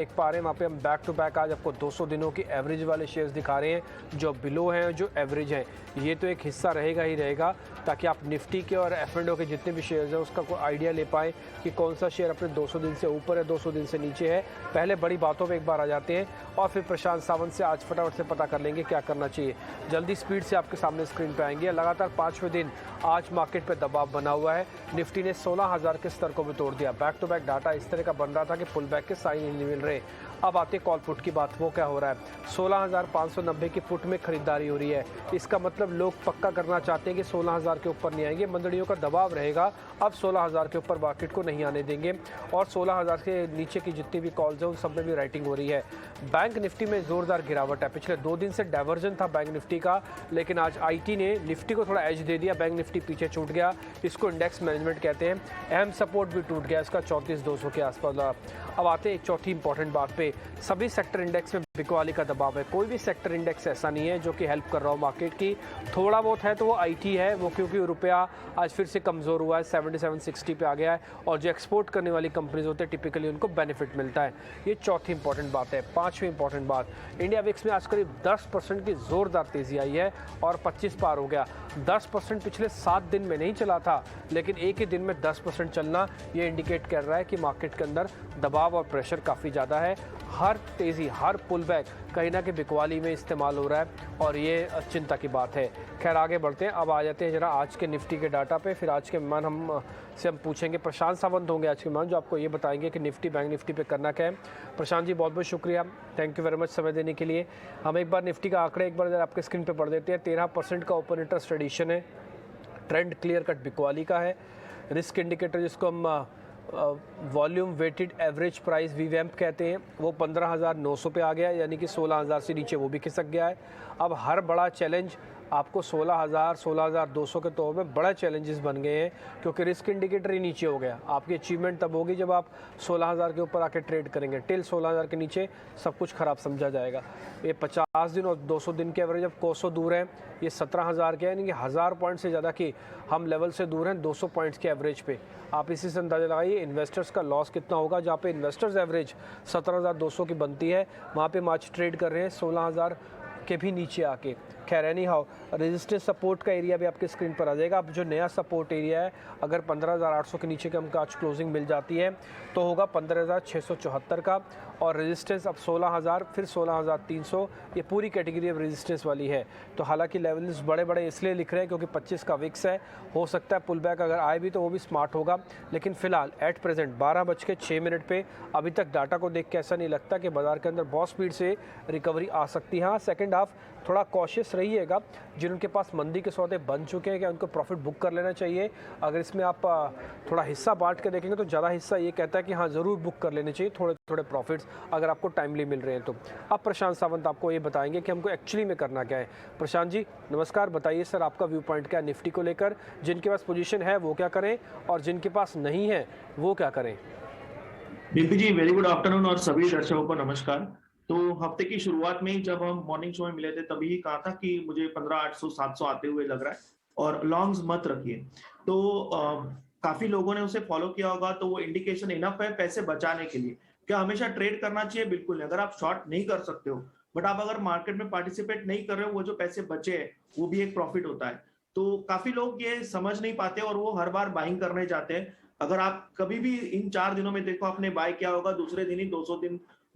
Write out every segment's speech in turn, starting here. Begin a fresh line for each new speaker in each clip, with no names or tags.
देख पा रहे हैं वहाँ पे हम बैक टू बैक आज आपको 200 दिनों की एवरेज वाले शेयर्स दिखा रहे हैं, जो बिलो हैं जो एवरेज हैं। ये तो एक हिस्सा रहेगा ही रहेगा, ताकि आप निफ्टी के और F&O के जितने भी शेयर्स हैं उसका कोई आइडिया ले पाएँ कि कौन सा शेयर अपने 200 दिन से ऊपर है, 200 दिन से नीचे है। पहले बड़ी बातों पर एक बार आ जाते हैं और फिर प्रशांत सावंत से आज फटाफट से पता कर लेंगे क्या करना चाहिए। जल्दी स्पीड से आपके सामने स्क्रीन पर आएंगे। लगातार 5वें दिन आज मार्केट पर दबाव बना हुआ है। निफ्टी ने 16,000 के स्तर को भी तोड़ दिया। बैक टू बैक डाटा इस तरह का बन रहा था कि पुल बैक के साइन नहीं मिल रहे। अब आते कॉल पुट की बात, वो क्या हो रहा है? 16,590 की पुट में खरीदारी हो रही है। इसका मतलब लोग पक्का करना चाहते हैं कि 16,000 के ऊपर नहीं आएंगे। मंदड़ियों का दबाव रहेगा, अब 16,000 के ऊपर मार्केट को नहीं आने देंगे और 16,000 के नीचे की जितनी भी कॉल्स हैं उन सब में भी राइटिंग हो रही है। बैंक निफ्टी में जोरदार गिरावट है। पिछले 2 दिन से डाइवर्जन था बैंक निफ्टी का, लेकिन आज आईटी ने निफ्टी को थोड़ा एज दे दिया। बैंक निफ्टी पीछे छूट गया। इसको इंडेक्स मैनेजमेंट कहते हैं। अहम सपोर्ट भी टूट गया इसका 34,200 के आसपास। अब आते हैं चौथी इंपॉर्टेंट बात पे। सभी सेक्टर इंडेक्स में बिकवाली का दबाव है। कोई भी सेक्टर इंडेक्स ऐसा नहीं है जो कि हेल्प कर रहा हो मार्केट की। थोड़ा बहुत है तो वो आईटी है, वो क्योंकि रुपया आज फिर से कमज़ोर हुआ है, 77-60 पे आ गया है। और जो एक्सपोर्ट करने वाली कंपनीज होते हैं टिपिकली उनको बेनिफिट मिलता है। ये चौथी इंपॉर्टेंट बात है। 5वीं इंपॉर्टेंट बात, इंडिया विक्स में आज करीब 10% की जोरदार तेजी आई है और 25 पार हो गया। 10% पिछले 7 दिन में नहीं चला था, लेकिन एक ही दिन में 10% चलना ये इंडिकेट कर रहा है कि मार्केट के अंदर दबाव और प्रेशर काफ़ी ज़्यादा है। हर तेज़ी, हर पुल बैक कहीं ना कहीं बिकवाली में इस्तेमाल हो रहा है और ये चिंता की बात है। खैर आगे बढ़ते हैं। अब आ जाते हैं जरा आज के निफ्टी के डाटा पे। फिर आज के मेहमान हम पूछेंगे, प्रशांत सावंत होंगे आज के मेहमान, जो आपको ये बताएंगे कि निफ्टी बैंक निफ्टी पे करना क्या है। प्रशांत जी बहुत बहुत शुक्रिया, थैंक यू वेरी मच समय देने के लिए। हम एक बार निफ्टी का आंकड़े एक बार जरा आपके स्क्रीन पर पढ़ देते हैं। 13% का ओपन इंटरेस्ट एडिशन है। ट्रेंड क्लियर कट बिकवाली का है। रिस्क इंडिकेटर जिसको हम वॉल्यूम वेटेड एवरेज प्राइस वीवैम्प कहते हैं, वो 15,900 पे आ गया, यानी कि 16,000 से नीचे वो भी खिसक गया है। अब हर बड़ा चैलेंज आपको 16,000 16,200 के तौर में बड़ा चैलेंजेस बन गए हैं, क्योंकि रिस्क इंडिकेटर ही नीचे हो गया। आपकी अचीवमेंट तब होगी जब आप 16,000 के ऊपर आके ट्रेड करेंगे। टिल 16,000 के नीचे सब कुछ खराब समझा जाएगा। ये 50 दिन और 200 दिन के एवरेज अब कोसों दूर हैं। ये 17,000 के, यानी कि 1000 पॉइंट से ज़्यादा की हम लेवल से दूर हैं 200 पॉइंट्स के एवरेज पे। आप इसी से अंदाजा लगाइए इन्वेस्टर्स का लॉस कितना होगा। जहाँ पे इन्वेस्टर्स एवरेज 17,200 की बनती है, वहाँ पे आज ट्रेड कर रहे हैं 16,000 के भी नीचे आके। खैर एनी हाउ, रेजिस्टेंस सपोर्ट का एरिया भी आपके स्क्रीन पर आ जाएगा। अब जो नया सपोर्ट एरिया है, अगर 15,800 के नीचे के हमको आज क्लोजिंग मिल जाती है तो होगा 15,674 का, और रेजिस्टेंस अब 16,000, फिर 16,300। ये पूरी कैटेगरी अब रेजिस्टेंस वाली है। तो हालांकि लेवल्स बड़े बड़े इसलिए लिख रहे हैं क्योंकि 25 का विक्स है। हो सकता है पुल बैक अगर आए भी तो वो भी स्मार्ट होगा, लेकिन फिलहाल एट प्रेजेंट 12:06 पे अभी तक डाटा को देख के ऐसा नहीं लगता कि बाजार के अंदर बहुत स्पीड से रिकवरी आ सकती है। हाँ, सेकेंड हाफ थोड़ा कॉशियस रहिएगा। जिनके पास मंदी के सौदे बन चुके हैं, क्या उनको प्रॉफिट बुक कर लेना चाहिए? अगर इसमें आप थोड़ा हिस्सा बांट के देखेंगे तो ज़्यादा हिस्सा ये कहता है कि हाँ ज़रूर बुक कर लेने चाहिए थोड़े थोड़े प्रॉफिट्स, अगर आपको टाइमली मिल रहे हैं तो। अब प्रशांत सावंत आपको ये बताएंगे कि हमको एक्चुअली में करना क्या है। प्रशांत जी नमस्कार, बताइए सर आपका व्यू पॉइंट क्या है निफ्टी को लेकर? जिनके पास पोजीशन है वो क्या करें और जिनके पास नहीं है वो क्या करें?
डीपी जी वेरी गुड आफ्टरनून और सभी दर्शकों को नमस्कार। तो हफ्ते की शुरुआत में ही जब हम मॉर्निंग शो में मिले थे तभी ही कहा था कि मुझे 15,800 700 आते हुए लग रहा है और लॉन्ग्स मत रखिए। तो काफी लोगों ने उसे फॉलो किया होगा, तो वो इंडिकेशन इनफ है पैसे बचाने के लिए। क्या हमेशा ट्रेड करना चाहिए? बिल्कुल नहीं। अगर आप शॉर्ट नहीं कर सकते हो, बट आप अगर मार्केट में पार्टिसिपेट नहीं कर रहे हो, वो जो पैसे बचे हैं वो भी एक प्रॉफिट होता है। तो काफी लोग ये समझ नहीं पाते और वो हर बार बाइंग करने जाते हैं। अगर आप कभी भी इन 4 दिनों में देखो आपने बाय किया होगा, दूसरे दिन ही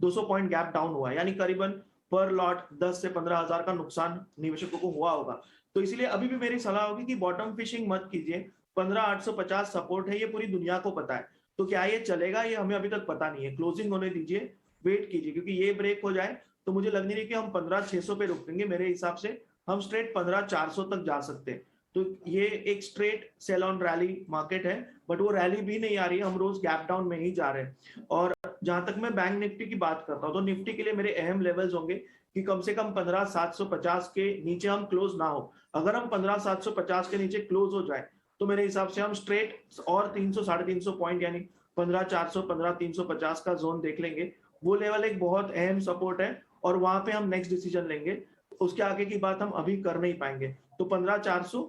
200 पॉइंट गैप डाउन हुआ है, यानी करीबन पर लॉट 10 से 15,000 का नुकसान निवेशकों को हुआ होगा। तो इसलिए अभी भी मेरी सलाह होगी कि बॉटम फिशिंग मत कीजिए। 15,850 सपोर्ट है, ये पूरी दुनिया को पता है। तो क्या ये चलेगा? ये हमें अभी तक पता नहीं है। क्लोजिंग होने दीजिए, वेट कीजिए, क्योंकि ये ब्रेक हो जाए तो मुझे लग नहीं रही कि हम 15,600 पे रुकेंगे। मेरे हिसाब से हम स्ट्रेट 15,400 तक जा सकते हैं। तो ये एक straight sell on rally market है, बट वो रैली भी नहीं आ रही है। हम रोज गैप डाउन में ही जा रहे हैं। और जहां तक मैं बैंक निफ्टी की बात करता हूं, तो निफ्टी के लिए मेरे अहम लेवल्स होंगे कि कम से कम 15,750 के नीचे हम क्लोज ना हो। अगर हम 15,750 के नीचे क्लोज हो जाए तो मेरे हिसाब से हम स्ट्रेट और 300 350 पॉइंट यानी 15,400 15,350 का जोन देख लेंगे। वो लेवल एक बहुत अहम सपोर्ट है और वहां पे हम नेक्स्ट डिसीजन लेंगे। उसके आगे की बात हम अभी कर नहीं पाएंगे। तो 15,400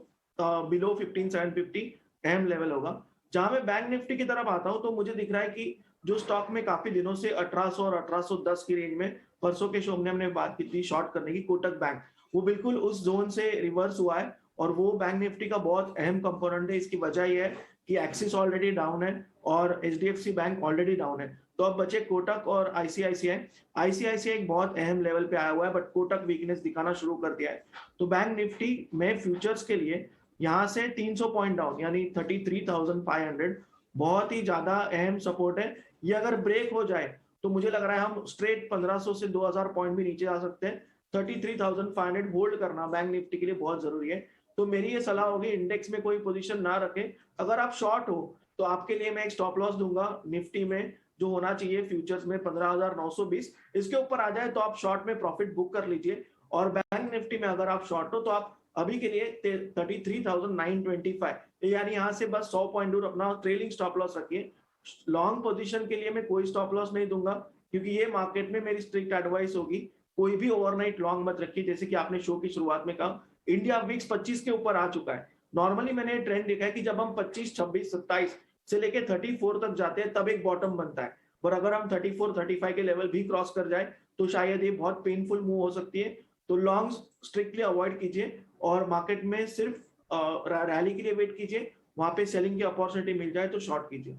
बिलो 15,750 अहम लेवल होगा। जहां मैं बैंक निफ्टी की तरफ आता हूं तो मुझे दिख रहा है कि जो स्टॉक में काफी दिनों से 1800 और 1810 की रेंज में, परसों के शो में हमने बात की थी शॉर्ट करने की, कोटक बैंक, वो बिल्कुल उस जोन से रिवर्स हुआ है और वो बैंक निफ्टी का बहुत अहम कंपोनेंट है। इसकी वजह यह है कि एक्सिस ऑलरेडी डाउन है और एचडीएफसी बैंक ऑलरेडी डाउन है, तो अब बचे कोटक और आईसीआईसीआई। आईसीआईसीआई एक बहुत अहम लेवल पे आया हुआ है, बट कोटक वीकनेस दिखाना शुरू कर दिया है। तो बैंक निफ्टी में फ्यूचर्स के लिए यहाँ से 300 पॉइंट डाउन यानी 33,500 बहुत ही ज्यादा अहम सपोर्ट है। ये अगर ब्रेक हो जाए तो मुझे लग रहा है हम स्ट्रेट 1500 से 2000 पॉइंट भी नीचे आ सकते हैं। 33,500 होल्ड करना बैंक निफ्टी के लिए बहुत जरूरी है। तो मेरी ये सलाह होगी, इंडेक्स में कोई पोजीशन ना रखें। अगर आप शॉर्ट हो तो आपके लिए मैं एक स्टॉप लॉस दूंगा निफ्टी में, जो होना चाहिए फ्यूचर्स में 15,920। इसके ऊपर आ जाए तो आप शॉर्ट में प्रॉफिट बुक कर लीजिए। और बैंक निफ्टी में अगर आप शॉर्ट हो तो आप अभी के लिए 33,925 यानी यहाँ से बस 100 पॉइंट दूर अपना ट्रेलिंग स्टॉप लॉस रखिए। लॉन्ग पोजीशन के लिए मैं कोई स्टॉप लॉस नहीं दूंगा, क्योंकि ये मार्केट में मेरी स्ट्रिक्ट एडवाइस होगी, कोई भी ओवरनाइट लॉन्ग मत रखिए। जैसे कि आपने शो की शुरुआत में कहा, इंडिया विक्स 25 के ऊपर आ चुका है। नॉर्मली मैंने ट्रेंड देखा है कि जब हम 25, 26, 27 से लेके 34 तक जाते हैं तब एक बॉटम बनता है, और अगर हम 34, 35 के लेवल भी क्रॉस कर जाए तो शायद ये बहुत पेनफुल मूव हो सकती है। तो लॉन्ग्स स्ट्रिक्टली अवॉइड कीजिए और मार्केट में सिर्फ रैली के लिए वेट कीजिए, वहां पे सेलिंग की अपॉर्चुनिटी मिल जाए तो शॉर्ट कीजिए।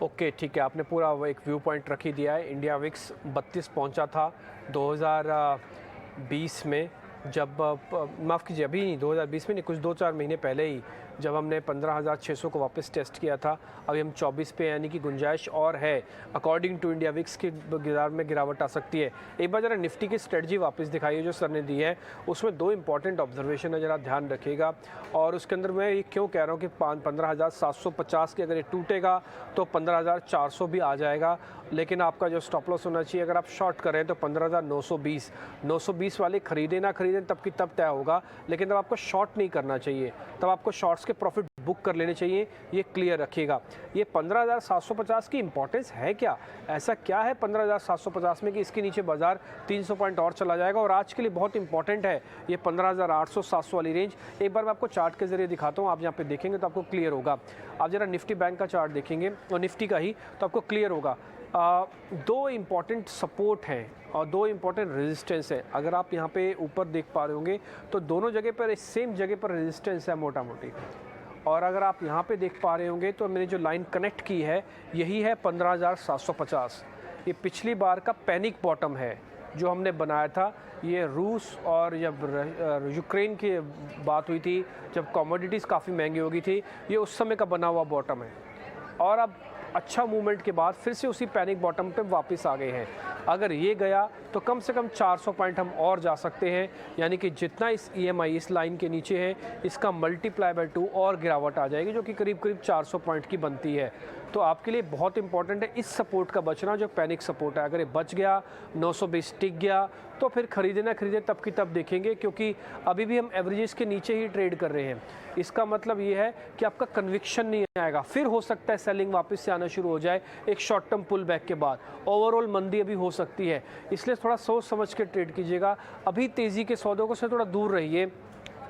ओके ठीक है, आपने पूरा वो एक व्यू पॉइंट रख ही दिया है। इंडिया विक्स 32 पहुंचा था 2020 में, जब माफ़ कीजिए अभी नहीं, 2020 में नहीं, कुछ 2-4 महीने पहले ही, जब हमने 15,600 को वापस टेस्ट किया था। अभी हम 24 पे, यानी कि गुंजाइश और है। अकॉर्डिंग टू इंडिया विक्स की बाजार में गिरावट आ सकती है। एक बार जरा निफ्टी की स्ट्रेटजी वापस दिखाइए जो सर ने दी है, उसमें 2 इंपॉर्टेंट ऑब्जर्वेशन है, जरा ध्यान रखिएगा। और उसके अंदर मैं ये क्यों कह रहा हूँ कि 15,750 की अगर ये टूटेगा तो 15,400 भी आ जाएगा, लेकिन आपका जो स्टॉप लॉस होना चाहिए अगर आप शॉर्ट करें तो 15,920। 920 वाले खरीदें ना खरीदें तब की तब तय होगा, लेकिन तब आपको शॉर्ट नहीं करना चाहिए, तब आपको शॉर्ट्स के प्रॉफिट बुक कर लेने चाहिए। ये क्लियर रखिएगा। ये 15,750 की इंपॉर्टेंस है क्या, ऐसा क्या है 15,750 में कि इसके नीचे बाजार 300 पॉइंट और चला जाएगा। और आज के लिए बहुत इंपॉर्टेंट है ये 15,800-700 वाली रेंज। एक बार मैं आपको चार्ट के जरिए दिखाता हूँ, आप यहाँ पे देखेंगे तो आपको क्लियर होगा। आप जरा निफ्टी बैंक का चार्ट देखेंगे और निफ्टी का ही, तो आपको क्लियर होगा। 2 इम्पॉर्टेंट सपोर्ट हैं और 2 इम्पॉर्टेंट रेजिस्टेंस है। अगर आप यहाँ पे ऊपर देख पा रहे होंगे तो दोनों जगह पर सेम जगह पर रेजिस्टेंस है मोटा मोटी। और अगर आप यहाँ पे देख पा रहे होंगे तो मैंने जो लाइन कनेक्ट की है यही है 15,750। ये पिछली बार का पैनिक बॉटम है जो हमने बनाया था। ये रूस और जब यूक्रेन की बात हुई थी, जब कमोडिटीज़ काफ़ी महंगी हो गई थी, ये उस समय का बना हुआ बॉटम है। और अब अच्छा मूवमेंट के बाद फिर से उसी पैनिक बॉटम पे वापस आ गए हैं। अगर ये गया तो कम से कम 400 पॉइंट हम और जा सकते हैं, यानी कि जितना इस ईएमआई इस लाइन के नीचे है इसका मल्टीप्लाई बाय 2 और गिरावट आ जाएगी, जो कि करीब करीब 400 पॉइंट की बनती है। तो आपके लिए बहुत इंपॉर्टेंट है इस सपोर्ट का बचना, जो पैनिक सपोर्ट है। अगर ये बच गया, 920 टिक गया, तो फिर खरीदे ना खरीदे तब की तब देखेंगे, क्योंकि अभी भी हम एवरेजेस के नीचे ही ट्रेड कर रहे हैं। इसका मतलब ये है कि आपका कन्विक्शन नहीं आएगा, फिर हो सकता है सेलिंग वापस से आना शुरू हो जाए एक शॉर्ट टर्म पुल बैक के बाद। ओवरऑल मंदी अभी हो सकती है, इसलिए थोड़ा सोच समझ के ट्रेड कीजिएगा। अभी तेज़ी के सौदों को से थोड़ा दूर रहिए।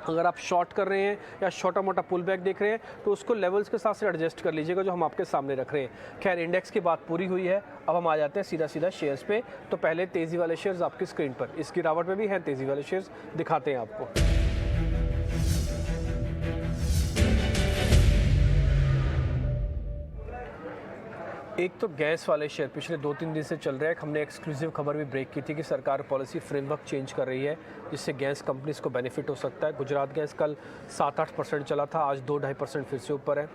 अगर आप शॉर्ट कर रहे हैं या छोटा मोटा पुल बैक देख रहे हैं तो उसको लेवल्स के साथ से एडजस्ट कर लीजिएगा जो हम आपके सामने रख रहे हैं। खैर, इंडेक्स की बात पूरी हुई है, अब हम आ जाते हैं सीधा सीधा शेयर्स पे। तो पहले तेज़ी वाले शेयर्स आपकी स्क्रीन पर, इस गिरावट में भी हैं तेज़ी वाले शेयर्स, दिखाते हैं आपको। एक तो गैस वाले शेयर पिछले 2-3 दिन से चल रहा है। हमने एक्सक्लूसिव खबर भी ब्रेक की थी कि सरकार पॉलिसी फ्रेमवर्क चेंज कर रही है, जिससे गैस कंपनीज को बेनिफिट हो सकता है। गुजरात गैस कल 7-8% चला था, आज 2-2.5% फिर से ऊपर है।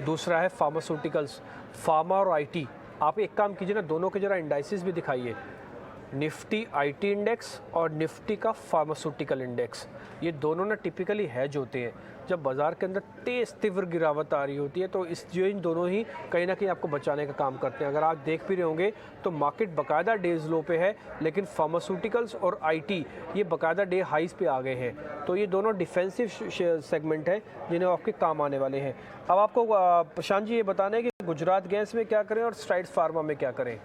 दूसरा है फार्मास्यूटिकल्स, फार्मा और आईटी। आप एक काम कीजिए ना, दोनों के जरा इंडाइसिस भी दिखाइए, निफ्टी आईटी इंडेक्स और निफ्टी का फार्मास्यूटिकल इंडेक्स। ये दोनों ना टिपिकली हैज होते हैं। जब बाज़ार के अंदर तेज़ तीव्र गिरावट आ रही होती है तो इन दोनों ही कहीं ना कहीं आपको बचाने का काम करते हैं। अगर आप देख भी रहे होंगे तो मार्केट बाकायदा डेज लो पे है, लेकिन फार्मास्यूटिकल्स और आईटी ये बाकायदा डे हाइस पे आ गए हैं। तो ये दोनों डिफेंसिव सेगमेंट है जिन्हें आपके काम आने वाले हैं। अब आपको प्रशांत जी ये बताना है कि गुजरात गैस में क्या करें और स्ट्राइड्स फार्मा में क्या करें।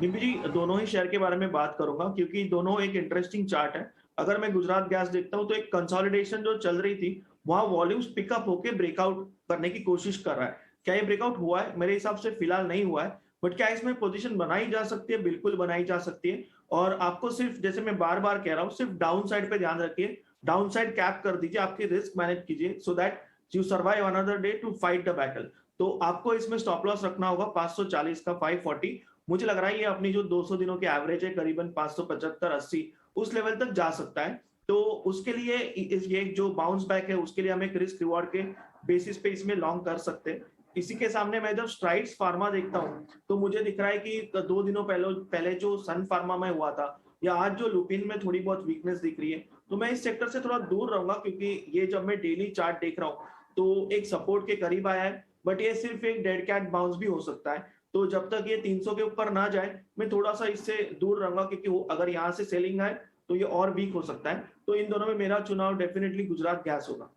निम्बी जी, दोनों ही शेयर के बारे में बात करूंगा क्योंकि दोनों एक इंटरेस्टिंग चार्ट है। अगर मैं गुजरात गैस देखता हूं तो एक कंसोलिडेशन जो चल रही थी वहां वॉल्यूम्स पिकअप होकर ब्रेकआउट करने की कोशिश कर रहा है। क्या ये ब्रेकआउट हुआ है? मेरे हिसाब से फिलहाल नहीं हुआ है, बट क्या इसमें पोजीशन बनाई जा सकती है? बिल्कुल बनाई जा सकती है। और आपको सिर्फ, जैसे मैं बार-बार कह रहा हूँ, सिर्फ डाउन साइड पे ध्यान रखिए, डाउन साइड कैप कर दीजिए, आपकी रिस्क मैनेज कीजिए, so that you survive another day to fight the battle. तो आपको इसमें स्टॉप लॉस रखना होगा 540 का 540। मुझे लग रहा है ये अपनी जो 200 दिनों की एवरेज है करीबन 575-80 उस लेवल तक जा सकता है। तो उसके लिए ये जो बाउंस बैक है उसके लिए हम एक रिस्क रिवॉर्ड के बेसिस पे इसमें लॉन्ग कर सकते हैं। इसी के सामने मैं जब स्ट्राइड्स फार्मा देखता हूँ तो मुझे दिख रहा है कि 2 दिनों पहले जो सन फार्मा में हुआ था, या आज जो लुपिन में थोड़ी बहुत वीकनेस दिख रही है, तो मैं इस सेक्टर से थोड़ा दूर रहूंगा, क्योंकि ये जब मैं डेली चार्ट देख रहा हूँ तो एक सपोर्ट के करीब आया है, बट ये सिर्फ एक डेड कैट बाउंस भी हो सकता है। तो जब तक ये 300 के ऊपर ना जाए, मैं थोड़ा सा इससे दूर रहूंगा, क्योंकि वो अगर यहाँ से सेलिंग आए तो ये और वीक हो सकता है। तो इन दोनों में मेरा चुनाव डेफिनेटली गुजरात गैस होगा।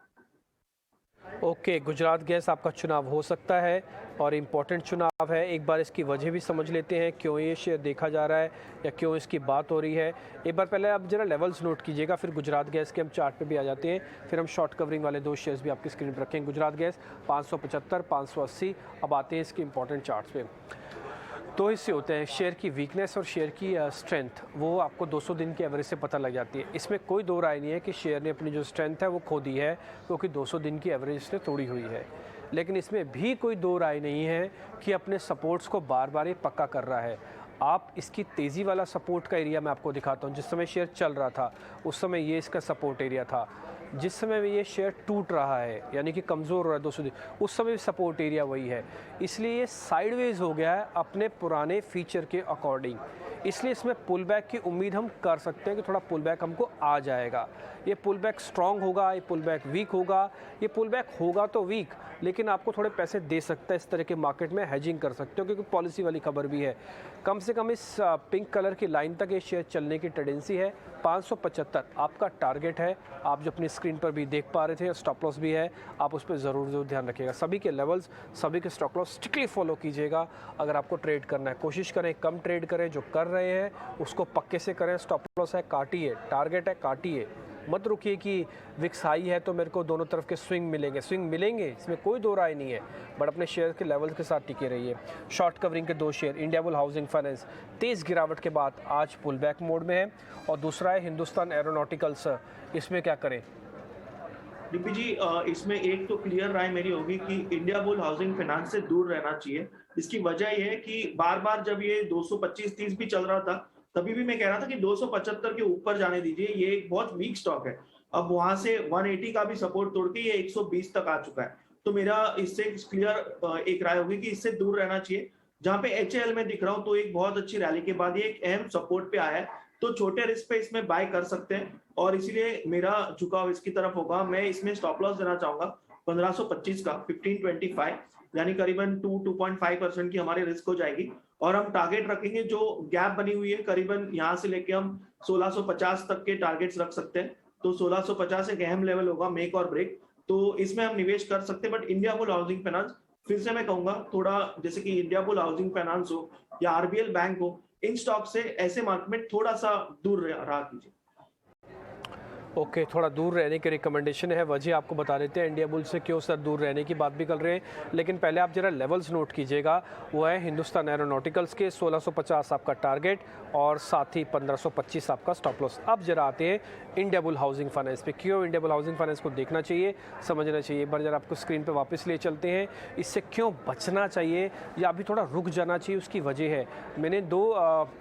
ओके, गुजरात गैस आपका चुनाव हो सकता है और इम्पोर्टेंट चुनाव है। एक बार इसकी वजह भी समझ लेते हैं, क्यों ये शेयर देखा जा रहा है या क्यों इसकी बात हो रही है। एक बार पहले आप जरा लेवल्स नोट कीजिएगा, फिर गुजरात गैस के हम चार्ट पे भी आ जाते हैं, फिर हम शॉर्ट कवरिंग वाले 2 शेयर्स भी आपकी स्क्रीन पर रखेंगे। गुजरात गैस 575, 580। अब आते हैं इसके इंपॉर्टेंट चार्ट्स पे। 2 हिस्से होते हैं, शेयर की वीकनेस और शेयर की स्ट्रेंथ। वो आपको 200 दिन की एवरेज से पता लग जाती है। इसमें कोई दो राय नहीं है कि शेयर ने अपनी जो स्ट्रेंथ है वो खो दी है, क्योंकि 200 दिन की एवरेज इसने तोड़ी हुई है। लेकिन इसमें भी कोई दो राय नहीं है कि अपने सपोर्ट्स को बार बार ये पक्का कर रहा है। आप इसकी तेज़ी वाला सपोर्ट का एरिया मैं आपको दिखाता हूँ। जिस समय शेयर चल रहा था उस समय ये इसका सपोर्ट एरिया था। जिस समय ये शेयर टूट रहा है, यानी कि कमज़ोर हो रहा है 200 दिन, उस समय भी सपोर्ट एरिया वही है। इसलिए ये साइडवेज हो गया है अपने पुराने फीचर के अकॉर्डिंग। इसलिए इसमें पुल बैक की उम्मीद हम कर सकते हैं कि थोड़ा पुल बैक हमको आ जाएगा। ये पुल बैक स्ट्रॉन्ग होगा, ये पुल बैक वीक होगा। ये पुल बैक होगा तो वीक, लेकिन आपको थोड़े पैसे दे सकता है। इस तरह के मार्केट में हेजिंग कर सकते हो, क्योंकि पॉलिसी वाली खबर भी है। कम से कम इस पिंक कलर की लाइन तक ये शेयर चलने की टेंडेंसी है। 575 आपका टारगेट है। आप जो अपनी स्क्रीन पर भी देख पा रहे थे, स्टॉप लॉस भी है, आप उस पर ज़रूर ध्यान रखिएगा। सभी के लेवल्स, सभी के स्टॉप लॉस स्ट्रिक्टली फॉलो कीजिएगा। अगर आपको ट्रेड करना है, कोशिश करें कम ट्रेड करें, जो कर रहे हैं उसको पक्के से करें। स्टॉप लॉस है काटिए, टारगेट है काटिए। मत रुकिए कि विक्स हाई है तो मेरे को दोनों तरफ के स्विंग मिलेंगे, इसमें कोई दो राय नहीं है, बट अपने शेयर के लेवल्स के साथ टिके रहिए। शॉर्ट कवरिंग के 2 शेयर, इंडियाबुल हाउसिंग फाइनेंस तेज़ गिरावट के बाद आज पुल बैक मोड में है, और दूसरा है हिंदुस्तान एरोनॉटिकल्स। इसमें क्या करें?
डीपी जी, इसमें एक तो क्लियर राय मेरी होगी कि इंडियाबुल हाउसिंग फाइनेंस से दूर रहना चाहिए। इसकी वजह ये है कि बार-बार जब ये 225-30 भी चल रहा था, तभी भी मैं कह रहा था कि 275 के ऊपर जाने दीजिए, ये एक बहुत वीक स्टॉक है। अब वहां से 180 का भी सपोर्ट तोड़ के ये 120 तक आ चुका है। तो मेरा इससे क्लियर एक राय होगी कि इससे दूर रहना चाहिए। जहां पे एचएएल में दिख रहा हूं तो एक बहुत अच्छी रैली के बाद ये एक अहम सपोर्ट पे आया है, तो छोटे रिस्क पे इसमें बाय कर सकते हैं, और इसीलिए मेरा झुकाव इसकी तरफ होगा। मैं इसमें स्टॉप लॉस देना चाहूंगा 1525 का 1525, यानी करीबन 2.5% की हमारी रिस्क हो जाएगी। और हम टारगेट रखेंगे, जो गैप बनी हुई है करीबन यहाँ से लेके हम 1650 तक के टारगेट्स रख सकते हैं। तो 1650 एक अहम लेवल होगा, मेक और ब्रेक। तो इसमें हम निवेश कर सकते हैं। बट इंडियाबुल हाउसिंग फाइनेंस, फिर से मैं कहूंगा, थोड़ा जैसे कि इंडियाबुल हाउसिंग फाइनेंस हो या आरबीएल बैंक हो, इन स्टॉक से ऐसे मार्केट में थोड़ा सा दूर रहा कीजिए।
ओके, थोड़ा दूर रहने की रिकमेंडेशन है। वजह आपको बता देते हैं इंडियाबुल से क्यों सर दूर रहने की बात भी कर रहे हैं। लेकिन पहले आप जरा लेवल्स नोट कीजिएगा। वो है हिंदुस्तान एरोनॉटिकल्स के 1650 आपका टारगेट, और साथ ही 1525 आपका स्टॉप लॉस। अब जरा आते हैं इंडियाबुल हाउसिंग फाइनेंस पे। क्यों इंडियाबुल हाउसिंग फाइनेंस को देखना चाहिए, समझना चाहिए। एक बार जरा आपको स्क्रीन पे वापस ले चलते हैं। इससे क्यों बचना चाहिए या अभी थोड़ा रुक जाना चाहिए, उसकी वजह है। मैंने 2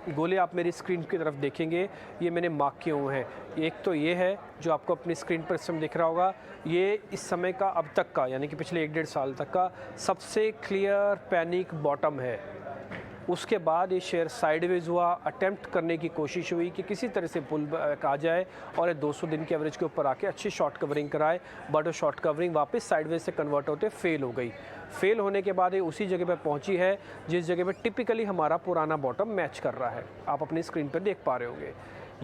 गोले आप मेरी स्क्रीन की तरफ देखेंगे, ये मैंने मार्क किए हुए हैं। एक तो ये है जो आपको अपनी स्क्रीन पर इस समय दिख रहा होगा, ये इस समय का अब तक का, यानी कि पिछले 1-1.5 साल तक का सबसे क्लियर पैनिक बॉटम है। उसके बाद ये शेयर साइडवेज हुआ, अटेम्प्ट करने की कोशिश हुई कि किसी तरह से पुल बैक आ जाए और ये 200 दिन के एवरेज के ऊपर आके अच्छी शॉर्ट कवरिंग कराए, बट वो शॉर्ट कवरिंग वापस साइडवेज से कन्वर्ट होते फेल हो गई। फेल होने के बाद ये उसी जगह पर पहुंची है जिस जगह पर टिपिकली हमारा पुराना बॉटम मैच कर रहा है। आप अपनी स्क्रीन पर देख पा रहे होंगे,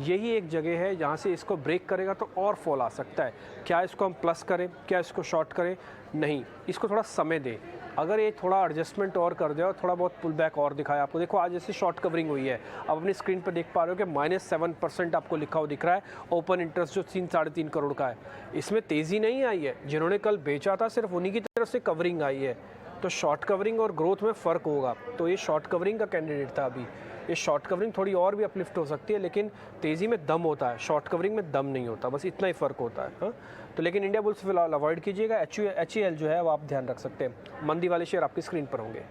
यही एक जगह है जहाँ से इसको ब्रेक करेगा तो और फॉल आ सकता है। क्या इसको हम प्लस करें, क्या इसको शॉर्ट करें? नहीं, इसको थोड़ा समय दें। अगर ये थोड़ा एडजस्टमेंट और कर दे और थोड़ा बहुत पुल बैक और दिखाए आपको, देखो आज जैसे शॉर्ट कवरिंग हुई है, आप अपनी स्क्रीन पर देख पा रहे हो कि -7% आपको लिखा हुआ दिख रहा है। ओपन इंटरेस्ट जो 3-3.5 करोड़ का है, इसमें तेज़ी नहीं आई है। जिन्होंने कल बेचा था सिर्फ उन्हीं की तरफ से कवरिंग आई है। तो शॉर्ट कवरिंग और ग्रोथ में फ़र्क होगा। तो ये शॉर्ट कवरिंग का कैंडिडेट था अभी। ये शॉर्ट कवरिंग थोड़ी और भी अपलिफ्ट हो सकती है, लेकिन तेज़ी में दम होता है, शॉर्ट कवरिंग में दम नहीं होता, बस इतना ही फ़र्क होता है। हाँ, तो लेकिन इंडिया बुल्स फिलहाल अवॉइड कीजिएगा। HUL जो है वो आप ध्यान रख सकते हैं। मंदी वाले शेयर आपकी स्क्रीन पर होंगे।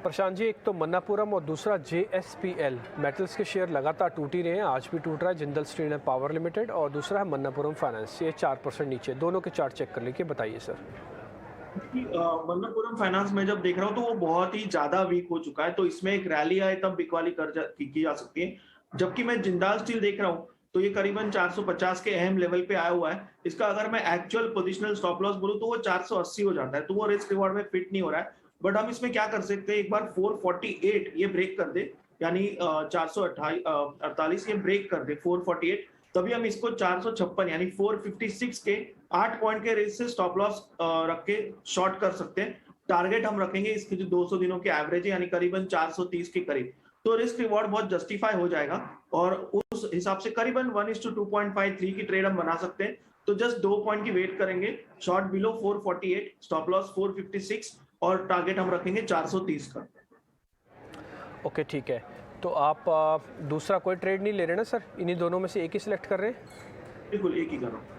प्रशांत जी, एक तो मन्नापुरम और दूसरा JSPL मेटल्स के शेयर लगातार टूट ही रहे हैं, आज भी टूट रहा है। Jindal steel and power limited और दूसरा है मन्नापुरम फाइनेंस, ये 4% नीचे। दोनों के चार्ट चेक कर लीजिए, बताइए सर।
मन्नापुरम फाइनेंस में जब देख रहा हूँ तो वो बहुत ही ज्यादा वीक हो चुका है, तो इसमें एक रैली आए तब बिकवाली की जा सकती है। जबकि मैं जिंदाल स्टील देख रहा हूँ तो ये करीबन 450 के अहम लेवल पे आया हुआ है। इसका अगर मैं एक्चुअल पोजिशनल स्टॉप लॉस बोलूँ तो वो 480 हो जाता है, तो वो रिस्क रिवॉर्ड में फिट नहीं हो रहा है। बट हम इसमें क्या कर सकते हैं, एक बार 448 ये ब्रेक कर दे, यानी 448 ये ब्रेक कर दे 448, तभी हम इसको 456 यानी 456 के 8 पॉइंट के रेंज से स्टॉप लॉस रख के शॉर्ट कर सकते हैं। टारगेट हम रखेंगे इसके जो 200 दिनों के एवरेज है, यानी करीबन 430 के करीब, तो रिस्क रिवॉर्ड बहुत जस्टिफाई हो जाएगा और उस हिसाब से करीबन 1:2.53 की ट्रेड हम बना सकते हैं। तो जस्ट 2 पॉइंट की वेट करेंगे, शॉर्ट बिलो 448, स्टॉप लॉस 456 और टारगेट हम रखेंगे 430 का।
ओके, ठीक है। तो आप दूसरा कोई ट्रेड नहीं ले रहे ना सर? इन्हीं दोनों में से एक ही सिलेक्ट कर रहे हैं?
बिल्कुल एक ही कर रहा हूँ।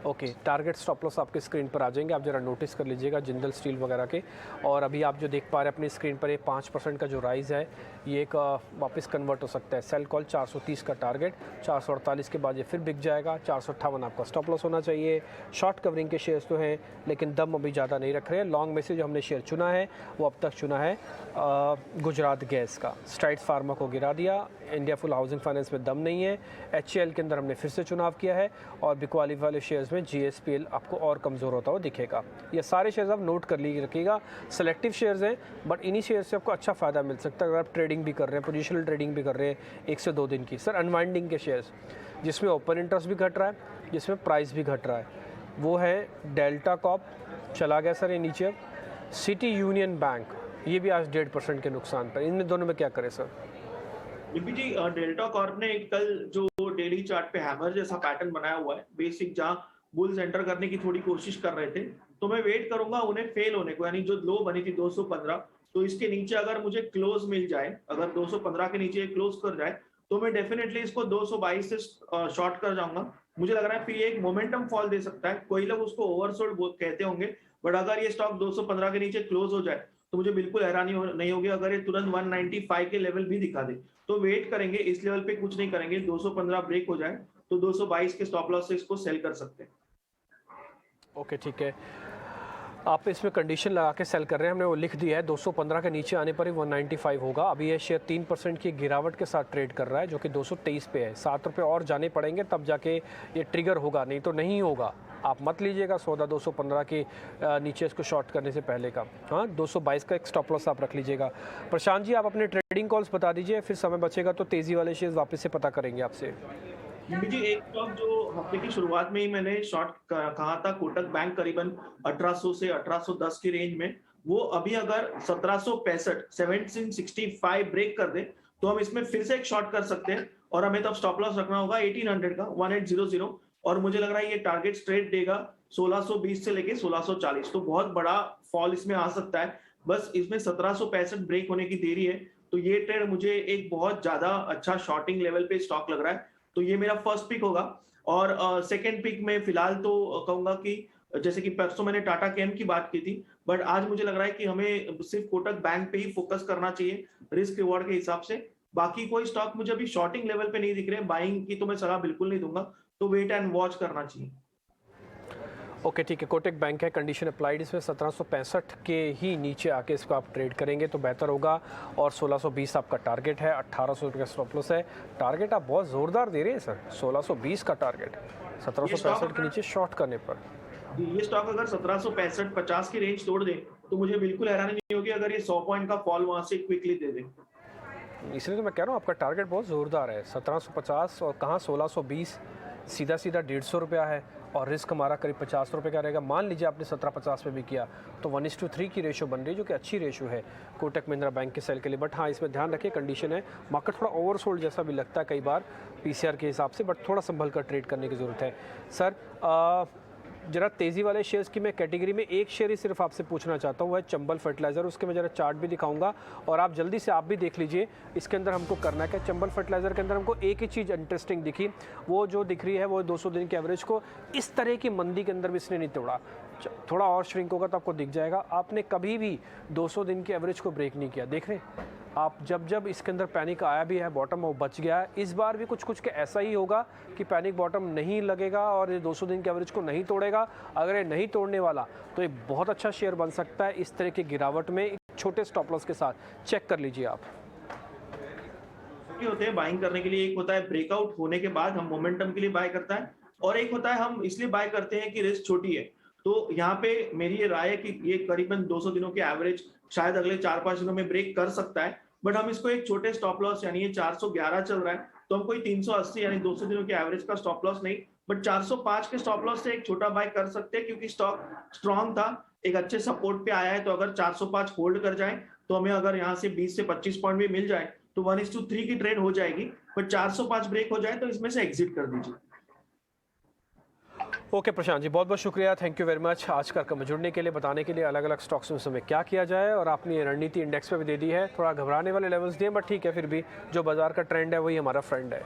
ओके, टारगेट स्टॉप लॉस आपके स्क्रीन पर आ जाएंगे, आप जरा नोटिस कर लीजिएगा जिंदल स्टील वगैरह के। और अभी आप जो देख पा रहे हैं अपनी स्क्रीन पर, ये 5% का जो राइज़ है ये एक वापस कन्वर्ट हो सकता है। सेल कॉल 430 का टारगेट, 448 के बाद ये फिर बिक जाएगा। 458 आपका स्टॉप लॉस होना चाहिए। शॉर्ट कवरिंग के शेयर्स तो हैं, लेकिन दम अभी ज़्यादा नहीं रख रहे हैं। लॉन्ग में से जो हमने शेयर चुना है वो अब तक चुना है गुजरात गैस का। स्ट्राइड्स फार्मा को गिरा दिया। इंडिया फुल हाउसिंग फाइनेंस में दम नहीं है। HCL के अंदर हमने फिर से चुनाव किया है और बिकवाली वाले शेयर्स में GSPL आपको और कमज़ोर होता हुआ दिखेगा। ये सारे शेयर्स आप नोट कर लीजिए, रखिएगा। सेलेक्टिव शेयर्स हैं, बट इन्हीं शेयर्स से आपको अच्छा फ़ायदा मिल सकता है अगर आप ट्रेडिंग भी कर रहे हैं, पोजिशनल ट्रेडिंग भी कर रहे हैं 1 से 2 दिन की। सर, अनवाइंडिंग के शेयर्स जिसमें ओपन इंटरेस्ट भी घट रहा है, जिसमें प्राइस भी घट रहा है, वो है डेल्टा कॉप, चला गया सर ये नीचे। सिटी यूनियन बैंक, ये भी आज 1.5% के नुकसान पर। इनमें दोनों में क्या करें सर?
जी, डेल्टा कॉर्प ने कल जो डेली चार्ट पे हैमर जैसा पैटर्न बनाया हुआ है, बेसिक जहां बुल्स एंटर करने की थोड़ी कोशिश कर रहे थे, तो मैं वेट करूंगा उन्हें फेल होने को, यानी जो लो बनी थी 215, तो इसके नीचे अगर मुझे क्लोज मिल जाए, अगर 215 के नीचे क्लोज कर जाए, तो मैं डेफिनेटली इसको 222 से शॉर्ट कर जाऊंगा। मुझे लग रहा है फिर ये एक मोमेंटम फॉल दे सकता है, कोई लोग उसको ओवरसोल्ड कहते होंगे, बट अगर ये स्टॉक 215 के नीचे क्लोज हो जाए तो मुझे बिल्कुल हैरानी नहीं होगी अगर ये तुरंत 195 के लेवल भी दिखा दे। तो वेट करेंगे, इस लेवल पे कुछ नहीं करेंगे, 215 ब्रेक हो जाए तो 222 के स्टॉप लॉस से इसको सेल कर सकते हैं।
ओके, ठीक है। आप इसमें कंडीशन लगा के सेल कर रहे हैं, हमने वो लिख दिया है। 215 के नीचे आने पर ही 195 होगा। अभी ये शेयर 3% की गिरावट के साथ ट्रेड कर रहा है, जो कि 223 पे है। 7 रुपये और जाने पड़ेंगे तब जाके ये ट्रिगर होगा, नहीं तो नहीं होगा। आप मत लीजिएगा सौदा 215 के नीचे इसको शॉर्ट करने से पहले का। हाँ, 222 का एक स्टॉप लॉस आप रख लीजिएगा। प्रशांत जी, आप अपने ट्रेडिंग कॉल्स बता दीजिए, फिर समय बचेगा तो तेज़ी वाले शेयर वापस से पता करेंगे आपसे।
जी, एक स्टॉक जो हफ्ते की शुरुआत में ही मैंने शॉर्ट कहा था, कोटक बैंक, करीबन 1800 से 1810 की रेंज में, वो अभी अगर 1765 1765 ब्रेक कर दे तो हम इसमें फिर से एक शॉर्ट कर सकते हैं और हमें तब स्टॉप लॉस रखना होगा 1800 का, 1800, और मुझे लग रहा है ये टारगेट स्ट्रेट देगा 1620 से लेके 1640, तो बहुत बड़ा फॉल इसमें आ सकता है। बस इसमें 1765 ब्रेक होने की देरी है, तो ये ट्रेड मुझे एक बहुत ज्यादा अच्छा शॉर्टिंग लेवल पे स्टॉक लग रहा है, तो ये मेरा फर्स्ट पिक होगा। और सेकंड पिक में फिलहाल तो कहूंगा कि जैसे कि परसों मैंने टाटा केम की बात की थी, बट आज मुझे लग रहा है कि हमें सिर्फ कोटक बैंक पे ही फोकस करना चाहिए रिस्क रिवॉर्ड के हिसाब से। बाकी कोई स्टॉक मुझे अभी शॉर्टिंग लेवल पे नहीं दिख रहे, बाइंग की तो मैं सलाह बिल्कुल नहीं दूंगा, तो वेट एंड वॉच करना चाहिए।
ओके, ठीक है। कोटक बैंक है, कंडीशन अप्लाइड, इसमें 1765 के ही नीचे आके इसको आप ट्रेड करेंगे तो बेहतर होगा। और 1620 आपका टारगेट है, 1800 रुपये का स्टॉप लॉस है। टारगेट आप बहुत ज़ोरदार दे रहे हैं सर, 1620 का टारगेट 1765 के नीचे शॉर्ट करने पर।
ये स्टॉक अगर 1765-50 की रेंज तोड़ दे तो मुझे बिल्कुल हैरानी नहीं होगी अगर ये 100 पॉइंट का फॉल वहां से क्विकली दे दे।
इसलिए तो मैं कह रहा हूँ आपका टारगेट बहुत ज़ोरदार है, 1750 और कहाँ 1620, सीधा सीधा 150 रुपया है। और रिस्क हमारा करीब 50 रुपये का रहेगा। मान लीजिए आपने 17.50 पे भी किया तो 1:3 की रेशो बन रही है, जो कि अच्छी रेशो है कोटक महिंद्रा बैंक के सेल के लिए। बट हाँ, इसमें ध्यान रखिए, कंडीशन है, मार्केट थोड़ा ओवरसोल्ड जैसा भी लगता है कई बार पीसीआर के हिसाब से, बट थोड़ा संभल कर ट्रेड करने की ज़रूरत है। सर जरा तेज़ी वाले शेयर्स की मैं कैटेगरी में एक शेयर ही सिर्फ आपसे पूछना चाहता हूँ, वह है चंबल फर्टिलाइज़र। उसके मैं जरा चार्ट भी दिखाऊंगा और आप जल्दी से आप भी देख लीजिए इसके अंदर हमको करना है क्या। चंबल फर्टिलाइज़र के अंदर हमको एक ही चीज़ इंटरेस्टिंग दिखी, वो जो दिख रही है वो 200 दिन के एवरेज को इस तरह की मंदी के अंदर भी इसने नहीं तोड़ा। थोड़ा और श्रिंक होगा तो आपको दिख जाएगा। आपने कभी भी 200 दिन के एवरेज को ब्रेक नहीं किया, देख रहे हैं आप। जब इसके अंदर पैनिक आया भी है, बॉटम वो बच गया है। इस बार भी कुछ के ऐसा ही होगा कि पैनिक बॉटम नहीं लगेगा और ये 200 दिन के एवरेज को नहीं तोड़ेगा। अगर ये नहीं तोड़ने वाला तो एक बहुत अच्छा शेयर बन सकता है इस तरह की गिरावट में, एक छोटे स्टॉप लॉस के साथ। चेक कर लीजिए आप।
होते हैं बाइंग करने के लिए, एक होता है ब्रेकआउट होने के बाद हम मोमेंटम के लिए बाय करता है, और एक होता है हम इसलिए बाय करते हैं कि रिस्क छोटी है। तो यहाँ पे मेरी ये राय है कि ये करीबन 200 दिनों के एवरेज शायद अगले 4-5 दिनों में ब्रेक कर सकता है, बट हम इसको एक छोटे स्टॉप लॉस, यानी ये 411 चल रहा है तो हम कोई 380 यानी 200 दिनों के एवरेज का स्टॉप लॉस नहीं, बट 405 के स्टॉप लॉस से एक छोटा बाय कर सकते हैं, क्योंकि स्टॉक स्ट्रॉन्ग था, एक अच्छे सपोर्ट पे आया है। तो अगर 405 होल्ड कर जाए तो हमें अगर यहाँ से 20 से 25 पॉइंट भी मिल जाए तो 1:3 की ट्रेड हो जाएगी, बट 405 ब्रेक हो जाए तो इसमें से एग्जिट कर दीजिए।
ओके प्रशांत जी, बहुत बहुत शुक्रिया, थैंक यू वेरी मच आज कार्यक्रम में जुड़ने के लिए, बताने के लिए अलग अलग स्टॉक्स में समय क्या किया जाए, और आपने ये रणनीति इंडेक्स पे भी दे दी है। थोड़ा घबराने वाले लेवल्स दिए, बट ठीक है, फिर भी जो बाजार का ट्रेंड है वही हमारा फ्रेंड है।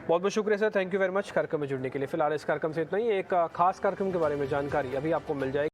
बहुत बहुत शुक्रिया sir, thank you very much कार्यक्रम में जुड़ने के लिए। फिलहाल इस कार्यक्रम से इतना ही। एक खास कार्यक्रम के बारे में जानकारी अभी आपको मिल जाएगी।